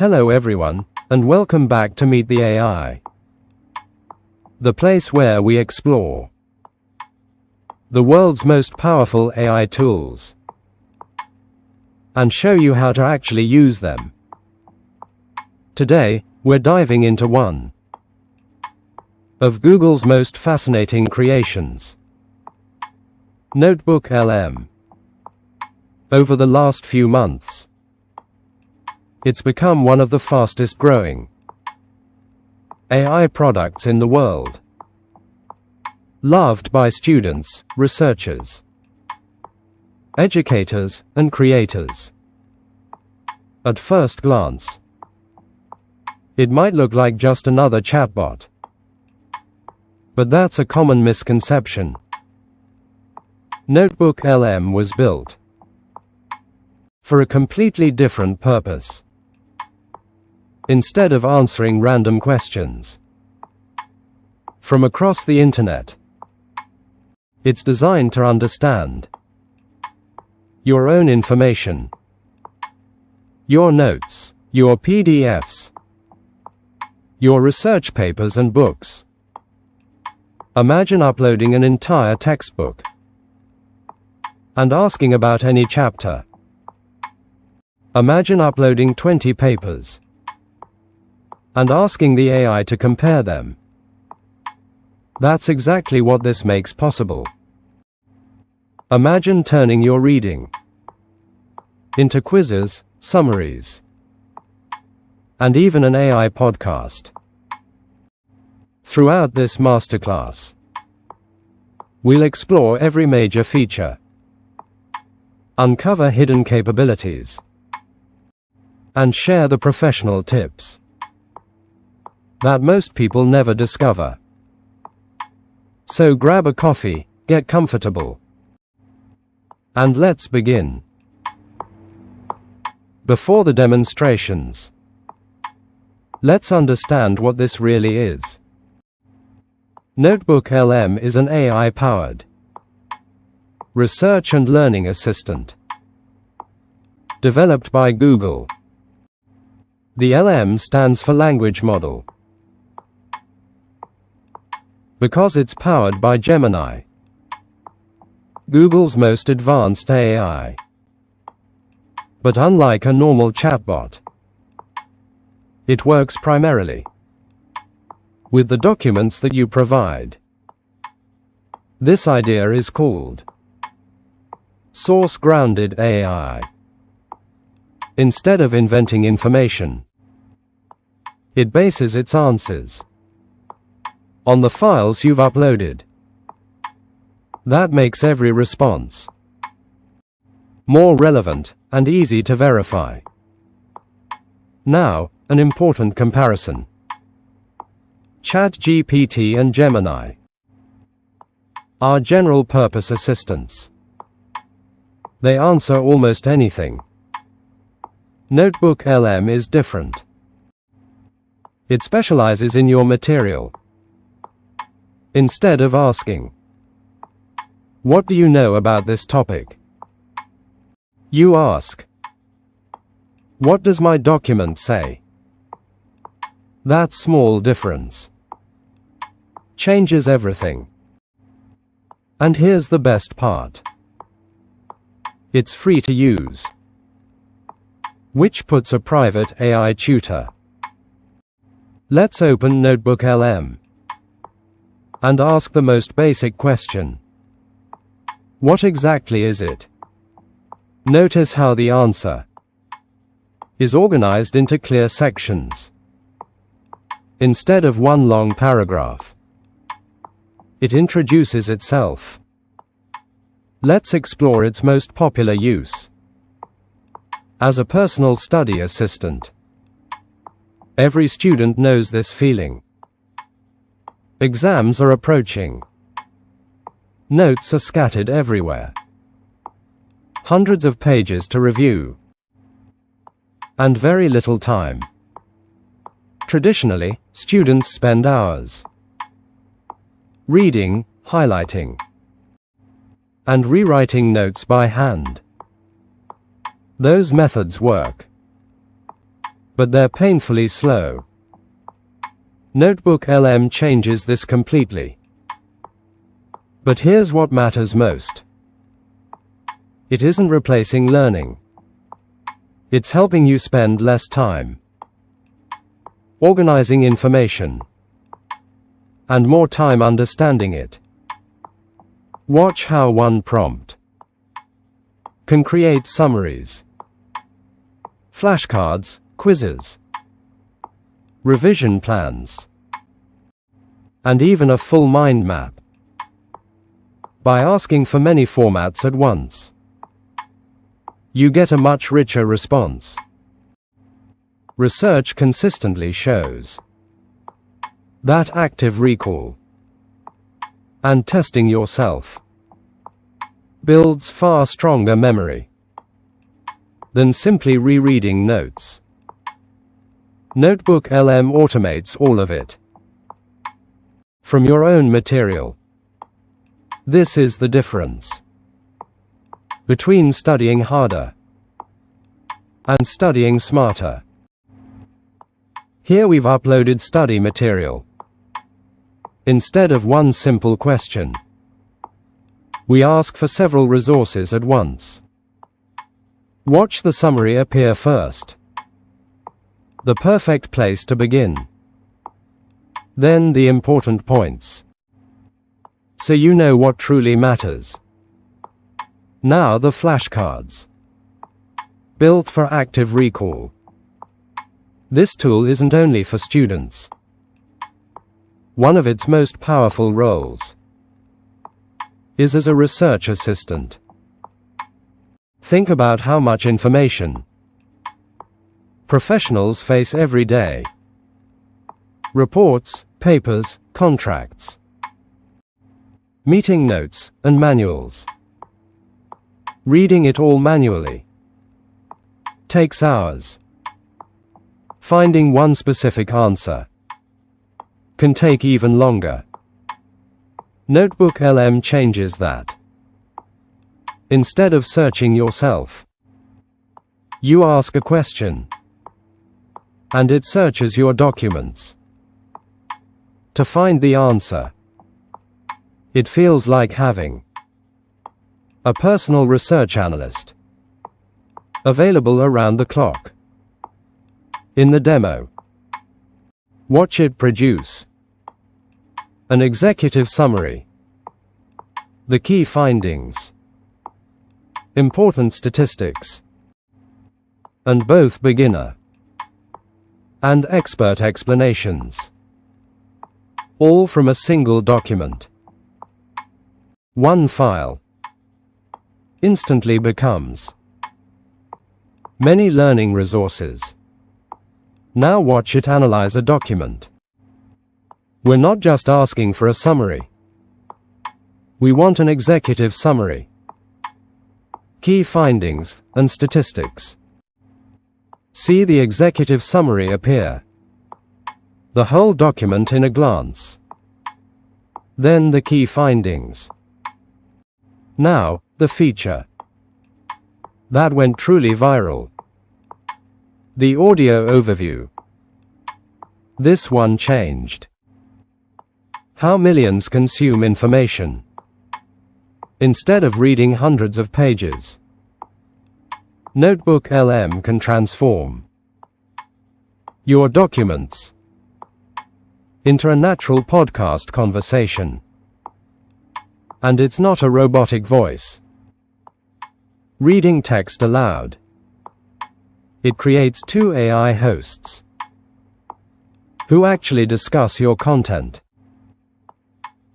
Hello everyone, and welcome back to Meet the AI, the place where we explore the world's most powerful AI tools and show you how to actually use them. Today, we're diving into one of Google's most fascinating creations, NotebookLM. Over the last few months, it's become one of the fastest growing AI products in the world, loved by students, researchers, educators, and creators. At first glance, it might look like just another chatbot, but that's a common misconception. NotebookLM was built for a completely different purpose. Instead of answering random questions from across the internet, it's designed to understand your own information, your notes, your PDFs, your research papers and books. Imagine uploading an entire textbook and asking about any chapter. Imagine uploading 20 papers and asking the AI to compare them. That's exactly what this makes possible. Imagine turning your reading into quizzes, summaries, and even an AI podcast. Throughout this masterclass, we'll explore every major feature, uncover hidden capabilities, and share the professional tips that most people never discover. So grab a coffee, get comfortable, and let's begin. Before the demonstrations, let's understand what this really is. NotebookLM is an AI-powered research and learning assistant developed by Google. The LM stands for language model because it's powered by Gemini, Google's most advanced AI. But unlike a normal chatbot, it works primarily with the documents that you provide. This idea is called source-grounded AI. Instead of inventing information, it bases its answers on the files you've uploaded. That makes every response more relevant and easy to verify. Now, an important comparison. ChatGPT and Gemini are general-purpose assistants. They answer almost anything. NotebookLM is different. It specializes in your material. Instead of asking, "What do you know about this topic?" you ask, "What does my document say?" That small difference changes everything. And here's the best part. It's free to use, which puts a private AI tutor. Let's open NotebookLM and ask the most basic question. What exactly is it? Notice how the answer is organized into clear sections. Instead of one long paragraph, it introduces itself. Let's explore its most popular use. As a personal study assistant, every student knows this feeling. Exams are approaching. Notes are scattered everywhere. Hundreds of pages to review. And very little time. Traditionally, students spend hours reading, highlighting, and rewriting notes by hand. Those methods work. but they're painfully slow. NotebookLM changes this completely. But here's what matters most. It isn't replacing learning. It's helping you spend less time organizing information and more time understanding it. Watch how one prompt can create summaries, flashcards, quizzes, revision plans, and even a full mind map. By asking for many formats at once, you get a much richer response. Research consistently shows that active recall and testing yourself builds far stronger memory than simply rereading notes. NotebookLM automates all of it from your own material. This is the difference between studying harder and studying smarter. Here we've uploaded study material. Instead of one simple question, we ask for several resources at once. Watch the summary appear first. The perfect place to begin. Then the important points, so you know what truly matters. Now the flashcards, built for active recall. This tool isn't only for students. One of its most powerful roles is as a research assistant. Think about how much information professionals face every day. Reports, papers, contracts, meeting notes, and manuals. Reading it all manually takes hours. Finding one specific answer can take even longer. NotebookLM changes that. Instead of searching yourself, you ask a question, and it searches your documents to find the answer. It feels like having a personal research analyst available around the clock. In the demo, watch it produce an executive summary, the key findings, important statistics, and both beginner and expert explanations, all from a single document. One file instantly becomes many learning resources. Now watch it analyze a document. We're not just asking for a summary. We want an executive summary, key findings, and statistics. See the executive summary appear. The whole document in a glance. Then the key findings. Now, the feature that went truly viral. The audio overview. This one changed how millions consume information. Instead of reading hundreds of pages, NotebookLM can transform your documents into a natural podcast conversation. And it's not a robotic voice reading text aloud. It creates two AI hosts who actually discuss your content.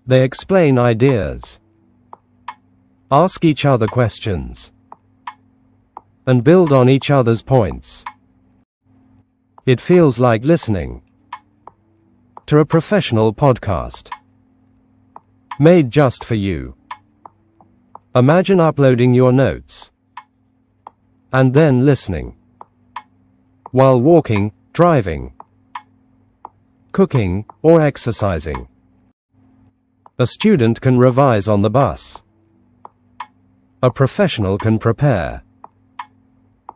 They explain ideas, ask each other questions, and build on each other's points. It feels like listening to a professional podcast made just for you. Imagine uploading your notes and then listening while walking, driving, cooking, or exercising. A student can revise on the bus. A professional can prepare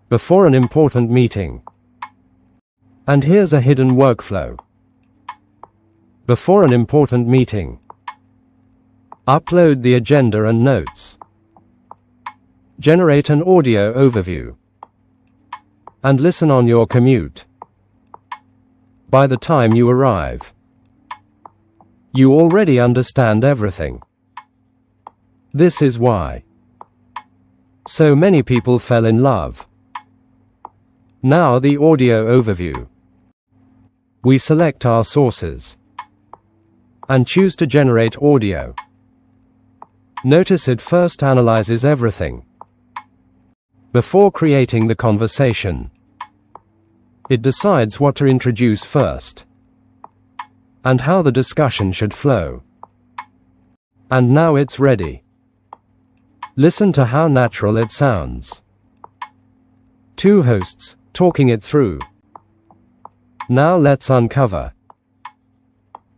before an important meeting. And here's a hidden workflow. Before an important meeting, upload the agenda and notes. Generate an audio overview. And listen on your commute. By the time you arrive, you already understand everything. This is why so many people fell in love. Now the audio overview. We select our sources and choose to generate audio. Notice it first analyzes everything before creating the conversation. It decides what to introduce first and how the discussion should flow. And now it's ready. Listen to how natural it sounds. Two hosts talking it through. Now let's uncover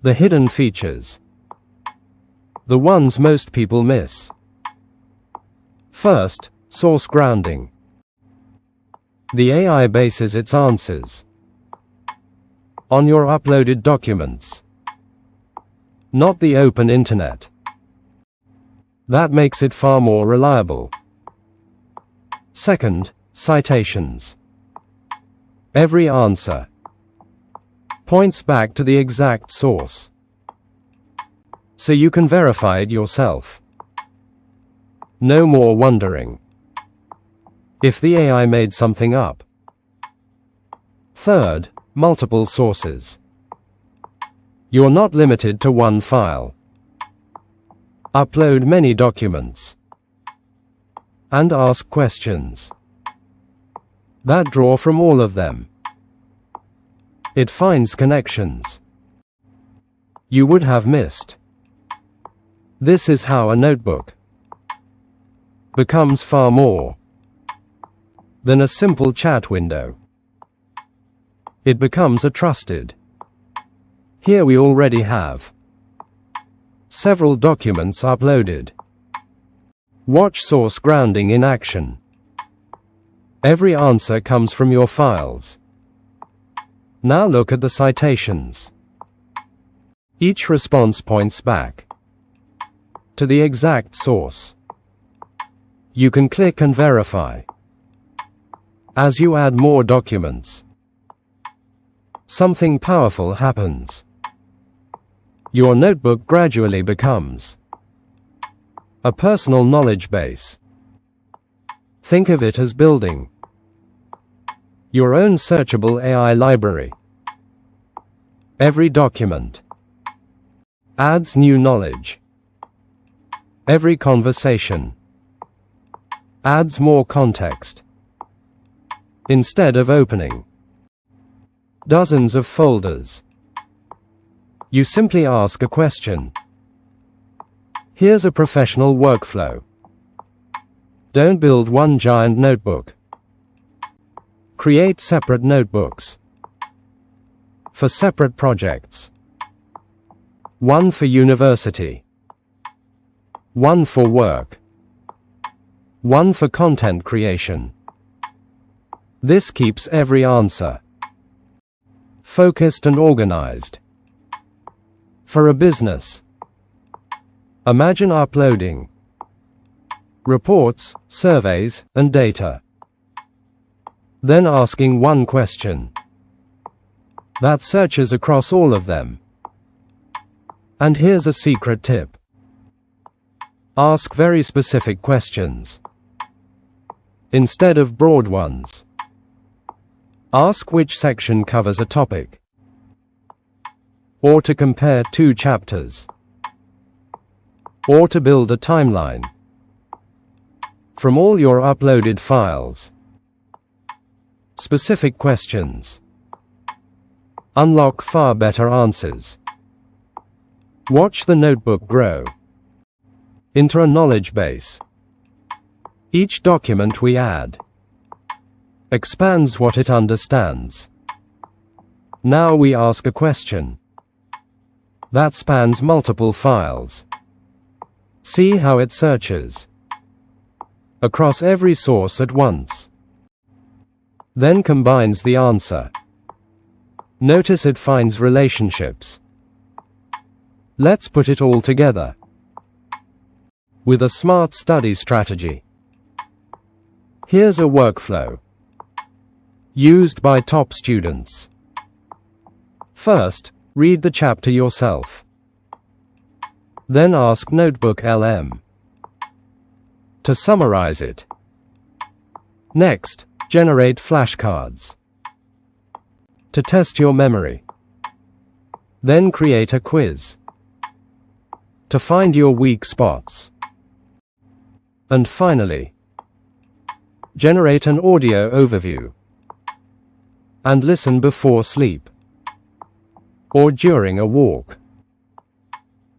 the hidden features, the ones most people miss. First, source grounding. The AI bases its answers on your uploaded documents, not the open internet. That makes it far more reliable. Second, citations. Every answer points back to the exact source, so you can verify it yourself. No more wondering if the AI made something up. Third, multiple sources. You're not limited to one file. Upload many documents and ask questions that draw from all of them. It finds connections you would have missed. This is how a notebook becomes far more than a simple chat window. It becomes a trusted. Here we already have several documents uploaded. Watch source grounding in action. Every answer comes from your files. Now look at the citations. Each response points back to the exact source. You can click and verify. As you add more documents, something powerful happens. Your notebook gradually becomes a personal knowledge base. Think of it as building your own searchable AI library. Every document adds new knowledge. Every conversation adds more context. Instead of opening dozens of folders, you simply ask a question. Here's a professional workflow. Don't build one giant notebook. Create separate notebooks for separate projects. One for university, one for work, one for content creation. This keeps every answer focused and organized. For a business, imagine uploading reports, surveys, and data. Then asking one question that searches across all of them. And here's a secret tip. Ask very specific questions instead of broad ones. Ask which section covers a topic, or to compare two chapters, or to build a timeline from all your uploaded files. Specific questions unlock far better answers. Watch the notebook grow into a knowledge base. Each document we add expands what it understands. Now we ask a question that spans multiple files. See how it searches across every source at once, then combines the answer Notice it finds relationships. Let's put it all together with a smart study strategy. Here's a workflow used by top students. First, read the chapter yourself. Then ask NotebookLM to summarize it. Next, generate flashcards to test your memory. Then create a quiz to find your weak spots. And finally, generate an audio overview and listen before sleep or during a walk.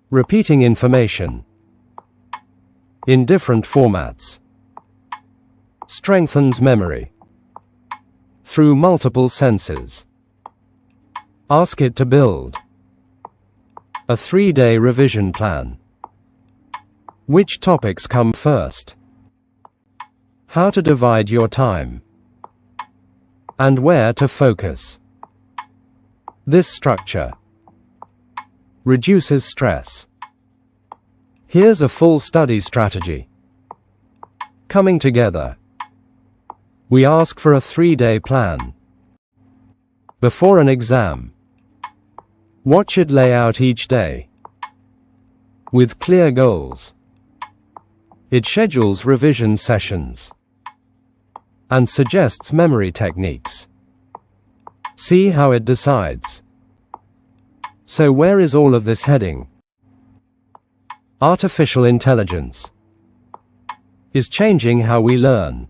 Repeating information in different formats strengthens memory through multiple senses. Ask it to build a 3-day revision plan. Which topics come first? How to divide your time? And where to focus? This structure reduces stress. Here's a full study strategy coming together. We ask for a 3-day plan before an exam. What should lay out each day with clear goals? It schedules revision sessions and suggests memory techniques. See how it decides. So where is all of this heading? Artificial intelligence is changing how we learn,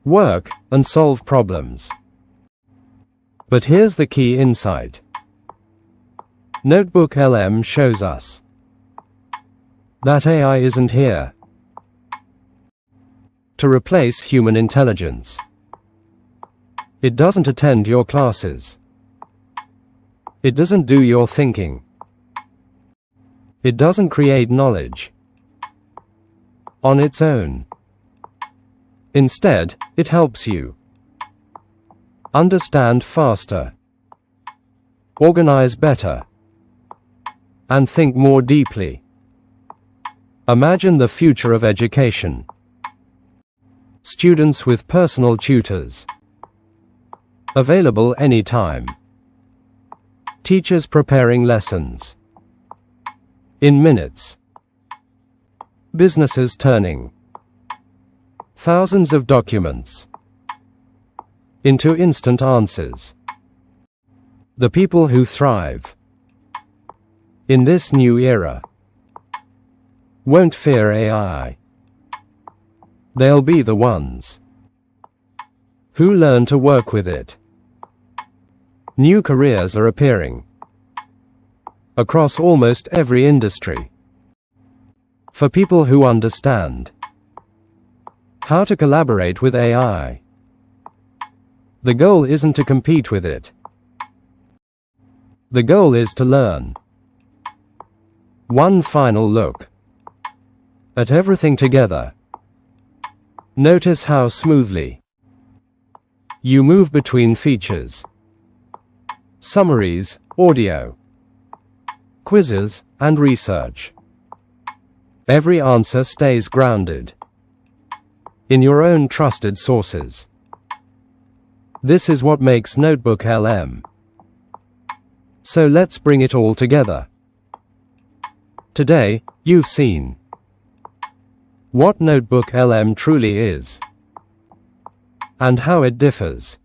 work, and solve problems. But here's the key insight. NotebookLM shows us that AI isn't here to replace human intelligence. It doesn't attend your classes. It doesn't do your thinking. It doesn't create knowledge on its own. Instead, it helps you understand faster, organize better, and think more deeply. Imagine the future of education. Students with personal tutors available anytime. Teachers preparing lessons in minutes. Businesses turning thousands of documents into instant answers. The people who thrive in this new era won't fear AI. They'll be the ones who learn to work with it. New careers are appearing across almost every industry for people who understand how to collaborate with AI. The goal isn't to compete with it. The goal is to learn. One final look at everything together. Notice how smoothly you move between features, summaries, audio, quizzes, and research. Every answer stays grounded in your own trusted sources. This is what makes NotebookLM. So let's bring it all together. Today, you've seen what NotebookLM truly is and how it differs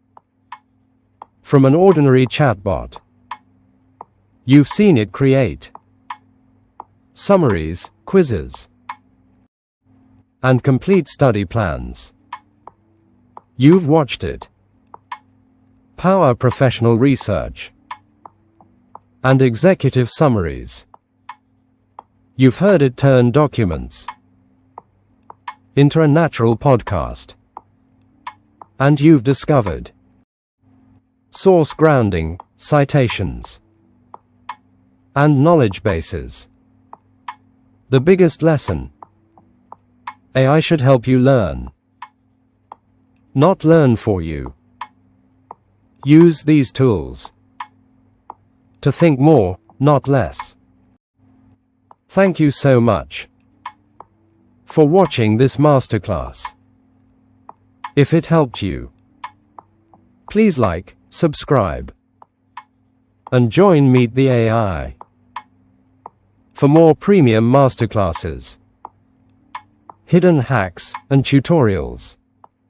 from an ordinary chatbot. You've seen it create summaries, quizzes, and complete study plans. You've watched it power professional research and executive summaries. You've heard it turn documents into a natural podcast. And you've discovered source grounding, citations, and knowledge bases. The biggest lesson: AI should help you learn, not learn for you. Use these tools to think more, not less. Thank you so much for watching this masterclass. If it helped you, please like, subscribe, and join Meet the AI for more premium masterclasses, hidden hacks, and tutorials.